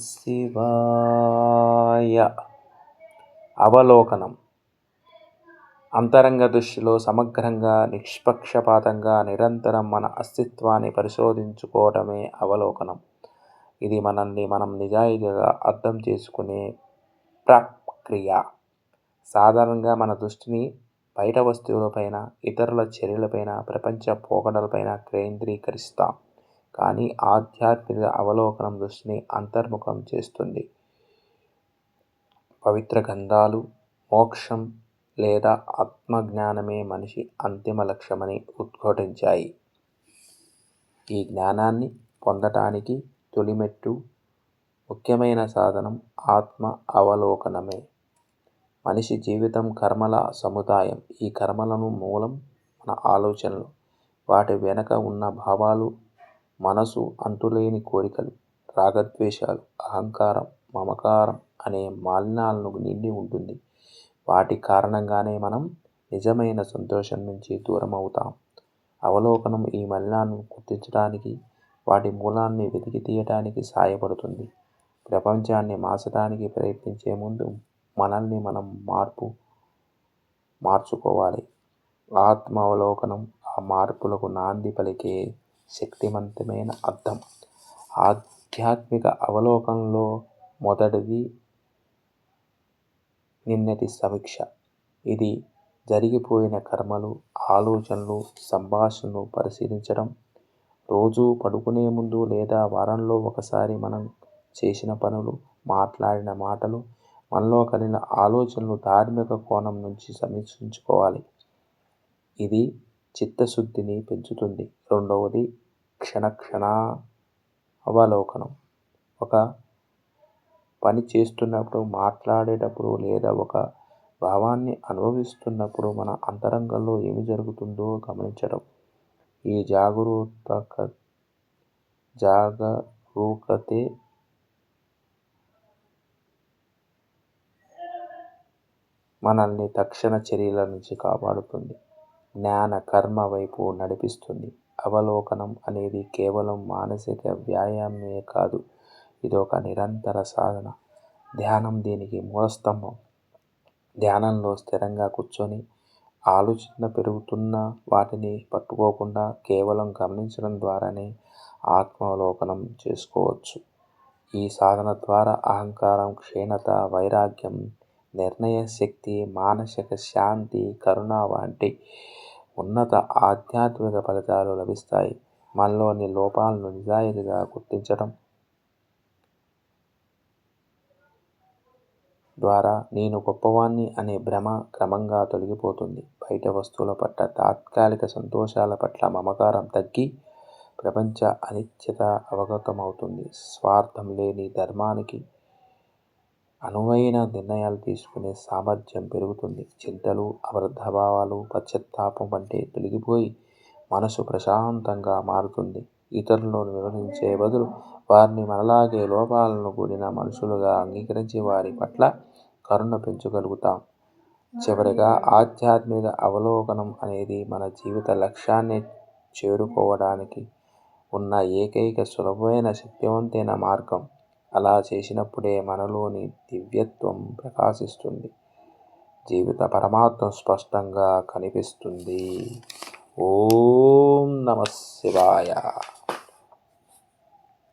శివాయ. అవలోకనం. అంతరంగ దృష్టిలో సమగ్రంగా, నిష్పక్షపాతంగా నిరంతరం మన అస్తిత్వాన్ని పరిశోధించుకోవటమే అవలోకనం. ఇది మనల్ని మనం నిజాయితీగా అర్థం చేసుకునే ప్రక్రియ. సాధారణంగా మన దృష్టిని బయట వస్తువులపైన, ఇతరుల చర్యలపైన, ప్రపంచ పోకడలపైన కేంద్రీకరిస్తాం. కానీ ఆధ్యాత్మిక అవలోకనం దృష్టిని అంతర్ముఖం చేస్తుంది. పవిత్ర గ్రంథాలు మోక్షం లేదా ఆత్మజ్ఞానమే మనిషి అంతిమ లక్ష్యమని ఉద్ఘాటించాయి. ఈ జ్ఞానాన్ని పొందటానికి తొలిమెట్టు, ముఖ్యమైన సాధనం ఆత్మ అవలోకనమే. మనిషి జీవితం కర్మల సముదాయం. ఈ కర్మలను మూలం మన ఆలోచనలు, వాటి వెనక ఉన్న భావాలు, మనసు అంతులేని కోరికలు, రాగద్వేషాలు, అహంకారం, మమకారం అనే మాలిన్యాలను నిండి ఉంటుంది. వాటి కారణంగానే మనం నిజమైన సంతోషం నుంచి దూరం అవుతాం. అవలోకనం ఈ మలినాలను గుర్తించడానికి, వాటి మూలాన్ని వెతికి తీయటానికి సహాయపడుతుంది. ప్రపంచాన్ని మార్చడానికి ప్రయత్నించే ముందు మనల్ని మనం మార్చుకోవాలి. ఆత్మ అవలోకనం ఆ మార్పులకు నాంది పలికే శక్తివంతమైన అర్థం. ఆధ్యాత్మిక అవలోకనంలో మొదటిది నిన్నటి సమీక్ష. ఇది జరిగిపోయిన కర్మలు, ఆలోచనలు, సంభాషణలు పరిశీలించడం. రోజు పడుకునే ముందు లేదా వారంలో ఒకసారి మనం చేసిన పనులు, మాట్లాడిన మాటలు, మనలో కలిగిన ఆలోచనలు ధార్మిక కోణం నుంచి సమీక్షించుకోవాలి. ఇది చిత్తశుద్ధిని పెంచుతుంది. రెండవది క్షణ అవలోకనం. ఒక పని చేస్తున్నప్పుడు, మాట్లాడేటప్పుడు లేదా ఒక భావాన్ని అనుభవిస్తున్నప్పుడు మన అంతరంగంలో ఏమి జరుగుతుందో గమనించడం. ఈ జాగరూకతే మనల్ని తక్షణ చర్యల నుంచి కాపాడుతుంది, జ్ఞాన కర్మ వైపు నడిపిస్తుంది. అవలోకనం అనేది కేవలం మానసిక వ్యాయామమే కాదు, ఇదొక నిరంతర సాధన. ధ్యానం దీనికి మూలస్తంభం. ధ్యానంలో స్థిరంగా కూర్చొని ఆలోచన పెరుగుతున్న వాటిని పట్టుకోకుండా కేవలం గమనించడం ద్వారానే ఆత్మావలోకనం చేసుకోవచ్చు. ఈ సాధన ద్వారా అహంకారం, క్షీణత, వైరాగ్యం, నిర్ణయ శక్తి, మానసిక శాంతి, కరుణ వంటి ఉన్నత ఆధ్యాత్మిక ఫలితాలు లభిస్తాయి. మనలోని లోపాలను నిజాయితీగా గుర్తించడం ద్వారా నేను గొప్పవాణ్ణి అనే భ్రమ క్రమంగా తొలగిపోతుంది. బయట వస్తువుల పట్ల, తాత్కాలిక సంతోషాల పట్ల మమకారం తగ్గి ప్రపంచ అనిత్యత అవగతమవుతుంది. స్వార్థం లేని ధర్మానికి అనువైన నిర్ణయాలు తీసుకునే సామర్థ్యం పెరుగుతుంది. చింతలు, అబద్ధభావాలు, పశ్చాత్తాపం వంటి తొలగిపోయి మనసు ప్రశాంతంగా మారుతుంది. ఇతరులను విమర్శించే బదులు వారిని మనలాగే లోపాలను కూడిన మనుషులుగా అంగీకరించి వారి పట్ల కరుణ పెంచగలుగుతాం. చివరిగా ఆధ్యాత్మిక అవలోకనం అనేది మన జీవిత లక్ష్యాన్ని చేరుకోవడానికి ఉన్న ఏకైక సులభమైన శక్తివంతమైన మార్గం. అలా చేసినప్పుడే మనలోని దివ్యత్వం ప్రకాశిస్తుంది, జీవిత పరమాత్మ స్పష్టంగా కనిపిస్తుంది. ఓం నమః శివాయ.